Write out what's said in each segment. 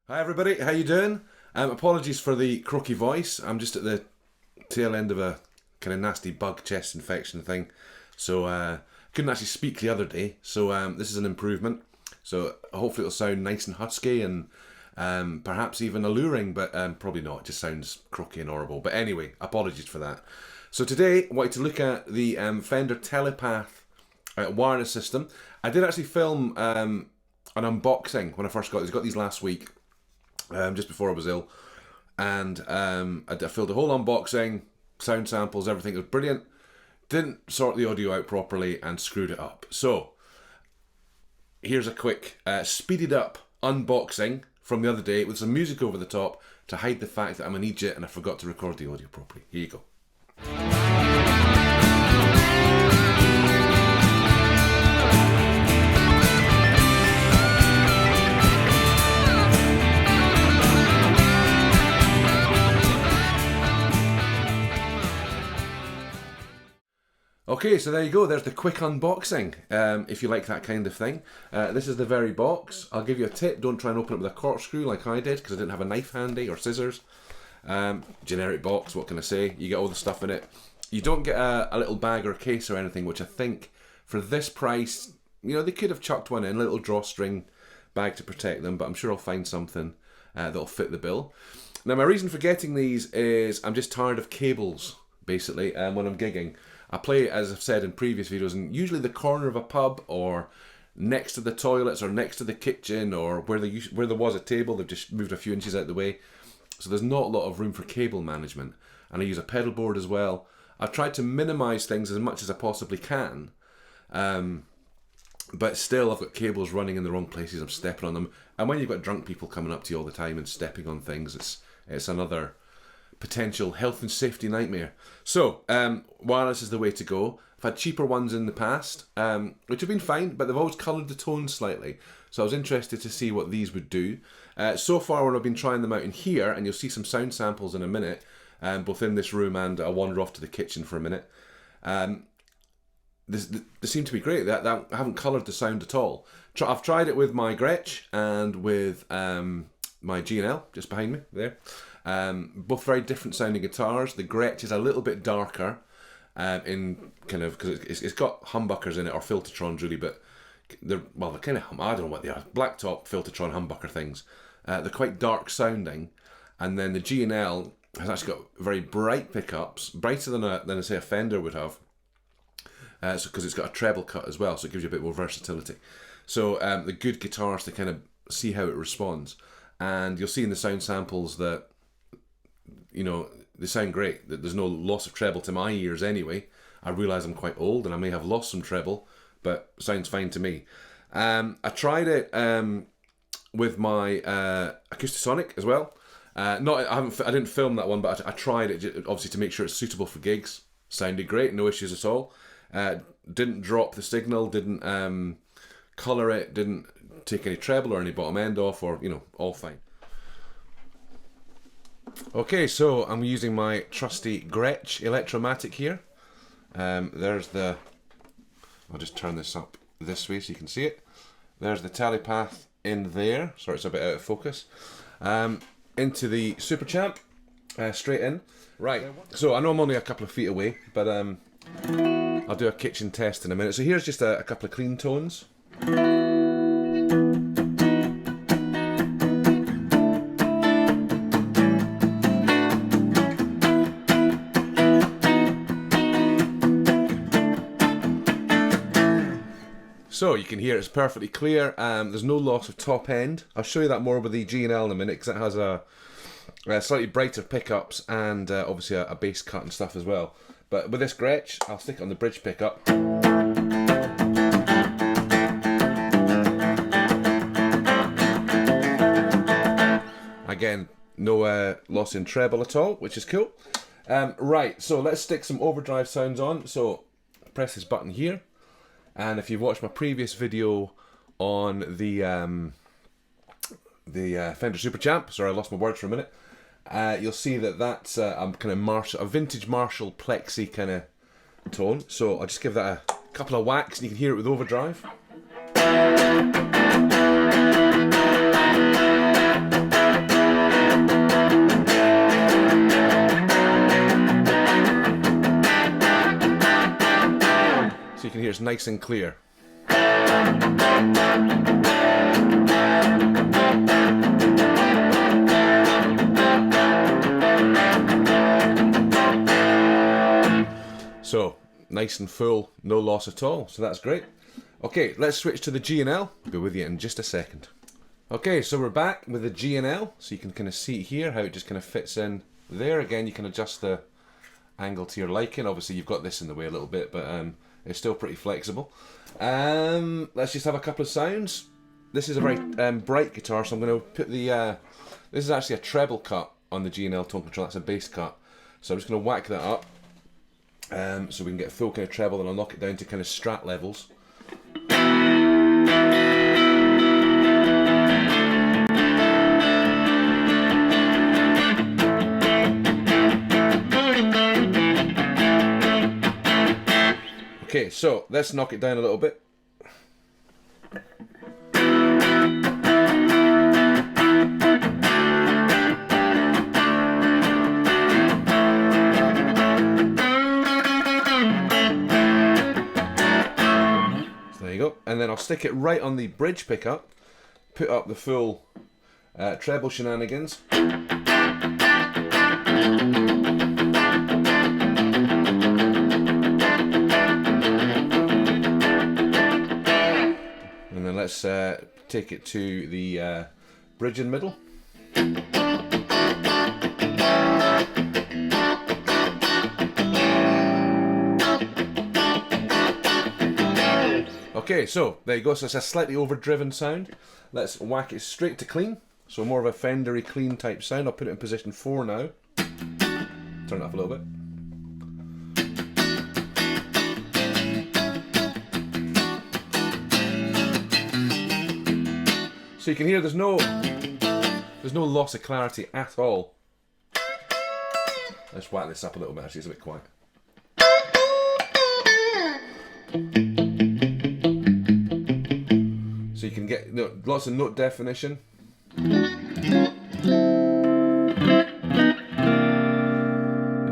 Hi everybody, how you doing? Apologies for the croaky voice. I'm just at the tail end of a kind of nasty bug chest infection thing, so couldn't actually speak the other day. So this is an improvement. So hopefully it'll sound nice and husky and perhaps even alluring, but probably not. It just sounds croaky and horrible. But anyway, apologies for that. So today I wanted to look at the Fender Telepath Wireless System. I did actually film an unboxing when I first got these. I got these last week. Just before I was ill, and I filmed a whole unboxing, sound samples, everything. It was brilliant. Didn't sort the audio out properly and screwed it up. So here's a quick speeded up unboxing from the other day with some music over the top to hide the fact that I'm an idiot and I forgot to record the audio properly. Here you go. Okay, so there you go, there's the quick unboxing, if you like that kind of thing. This is the very box. I'll give you a tip, don't try and open it with a corkscrew like I did, because I didn't have a knife handy, or scissors. Generic box, what can I say? You get all the stuff in it. You don't get a little bag or a case or anything, which I think, for this price, you know, they could have chucked one in, a little drawstring bag to protect them, but I'm sure I'll find something that'll fit the bill. Now, my reason for getting these is I'm just tired of cables, basically, when I'm gigging. I play, as I've said in previous videos, in usually the corner of a pub or next to the toilets or next to the kitchen or where there was a table. They've just moved a few inches out of the way. So there's not a lot of room for cable management. And I use a pedal board as well. I've tried to minimise things as much as I possibly can. But still, I've got cables running in the wrong places. I'm stepping on them. And when you've got drunk people coming up to you all the time and stepping on things, it's another potential health and safety nightmare. So, wireless is the way to go. I've had cheaper ones in the past, which have been fine, but they've always coloured the tone slightly. So I was interested to see what these would do. So far, when I've been trying them out in here, and you'll see some sound samples in a minute, both in this room and I'll wander off to the kitchen for a minute. They seem to be great. That I haven't coloured the sound at all. I've tried it with my Gretch and with my G&L, just behind me there. Both very different sounding guitars. The Gretch is a little bit darker in kind of, because it's got humbuckers in it, or filtertrons really, but they're kind of, I don't know what they are, black top filtertron humbucker things. They're quite dark sounding, and then the G&L has actually got very bright pickups, brighter than say a Fender would have, because it's got a treble cut as well, so it gives you a bit more versatility. So the good guitars to kind of see how it responds, and you'll see in the sound samples that, you know, they sound great. There's no loss of treble to my ears anyway. I realise I'm quite old and I may have lost some treble, but it sounds fine to me. I tried it with my Acoustasonic as well. I didn't film that one, but I tried it obviously to make sure it's suitable for gigs. Sounded great, no issues at all. Didn't drop the signal, didn't colour it, didn't take any treble or any bottom end off, or, you know, all fine. Okay, so I'm using my trusty Gretch Electromatic here. There's the, I'll just turn this up this way so you can see it. There's the Telepath in there. Sorry, it's a bit out of focus. Into the Super Champ, straight in. Right, so I know I'm only a couple of feet away, but I'll do a kitchen test in a minute. So here's just a couple of clean tones. So you can hear it's perfectly clear. There's no loss of top end. I'll show you that more with the G&L in a minute, because it has a slightly brighter pickups and obviously a bass cut and stuff as well. But with this Gretch, I'll stick it on the bridge pickup. Again, no loss in treble at all, which is cool. Right, so let's stick some overdrive sounds on. So press this button here. And if you've watched my previous video on the Fender Super Champ, sorry I lost my words for a minute, you'll see that that's a kind of a vintage Marshall plexi kind of tone. So I'll just give that a couple of whacks and you can hear it with overdrive. nice and clear. So, nice and full, no loss at all, so that's great. Okay, let's switch to the G&L. I'll be with you in just a second. Okay, so we're back with the G&L, so you can kind of see here how it just kind of fits in there. Again, you can adjust the angle to your liking. Obviously, you've got this in the way a little bit, but it's still pretty flexible. Let's just have a couple of sounds. This is a very bright guitar, so I'm going to put the... this is actually a treble cut on the G&L tone control. That's a bass cut. So I'm just going to whack that up. So we can get a full kind of treble, and I'll knock it down to kind of strat levels. Okay, so let's knock it down a little bit. And then I'll stick it right on the bridge pickup, put up the full treble shenanigans. And then let's take it to the bridge in the middle. Okay, so there you go. So it's a slightly overdriven sound. Let's whack it straight to clean. So more of a Fendery clean type sound. I'll put it in position 4 now. Turn it up a little bit. So you can hear there's no loss of clarity at all. Let's whack this up a little bit. Actually, it's a bit quiet. So you can get lots of note definition. And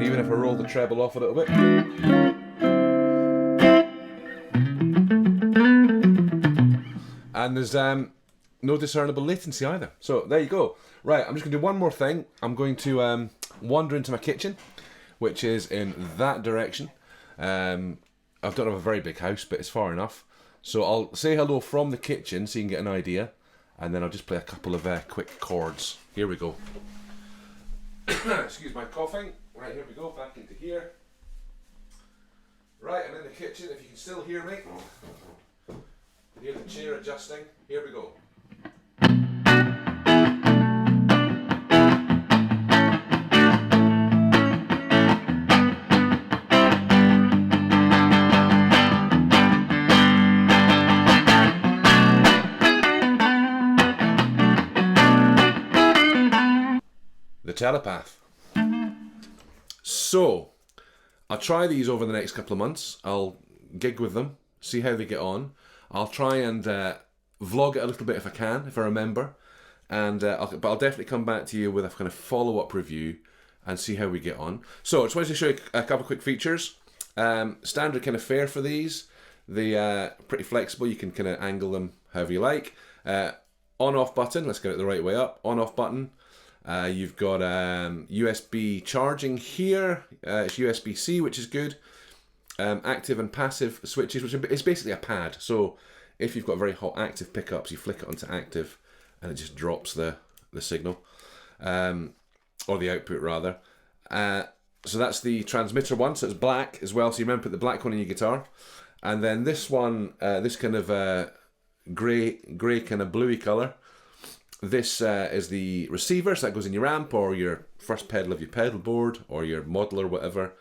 even if I roll the treble off a little bit. And there's no discernible latency either. So there you go. Right, I'm just going to do one more thing. I'm going to wander into my kitchen, which is in that direction. I don't have a very big house, but it's far enough. So I'll say hello from the kitchen so you can get an idea, and then I'll just play a couple of quick chords. Here we go. Excuse my coughing. Right, here we go, back into here. Right, I'm in the kitchen, if you can still hear me. Hear the chair adjusting. Here we go. Telepath. So I'll try these over the next couple of months. I'll gig with them, see how they get on. I'll try and vlog it a little bit if I can, if I remember, and but I'll definitely come back to you with a kind of follow-up review and see how we get on. So I just wanted to show you a couple of quick features. Standard kind of fare for these. They pretty flexible. You can kind of angle them however you like. On-off button. Let's get it the right way up. On-off button. You've got USB charging here. It's USB-C, which is good. Active and passive switches, which is basically a pad. So if you've got very hot active pickups, you flick it onto active, and it just drops the signal, or the output rather. So that's the transmitter one. So it's black as well. So you remember put the black one in your guitar, and then this one, this kind of grey kind of bluey color. This is the receiver, so that goes in your amp or your first pedal of your pedal board or your model or whatever.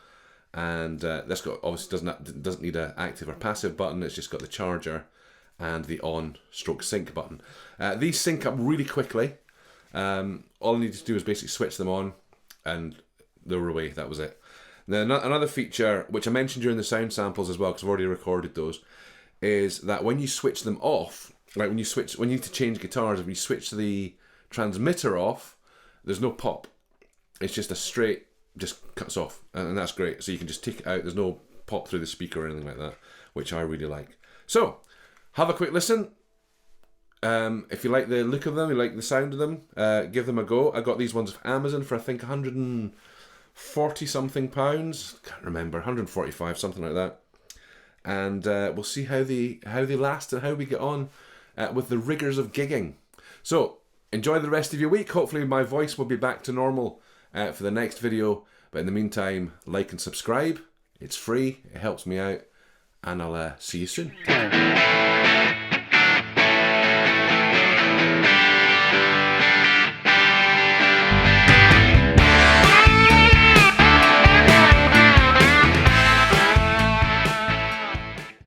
And this got obviously doesn't need an active or passive button. It's just got the charger and the on/sync button. These sync up really quickly. All I need to do is basically switch them on, and they were away. That was it. Then another feature which I mentioned during the sound samples as well, because I've already recorded those, is that when you switch them off. Like when you need to change guitars, if you switch the transmitter off, there's no pop. It's just a straight, just cuts off, and that's great. So you can just take it out. There's no pop through the speaker or anything like that, which I really like. So, have a quick listen. If you like the look of them, you like the sound of them, give them a go. I got these ones off Amazon for I think £140 something. Can't remember, 145, something like that. And we'll see how they last and how we get on with the rigours of gigging. So enjoy the rest of your week. Hopefully my voice will be back to normal for the next video. But in the meantime, like and subscribe. It's free. It helps me out. And I'll see you soon.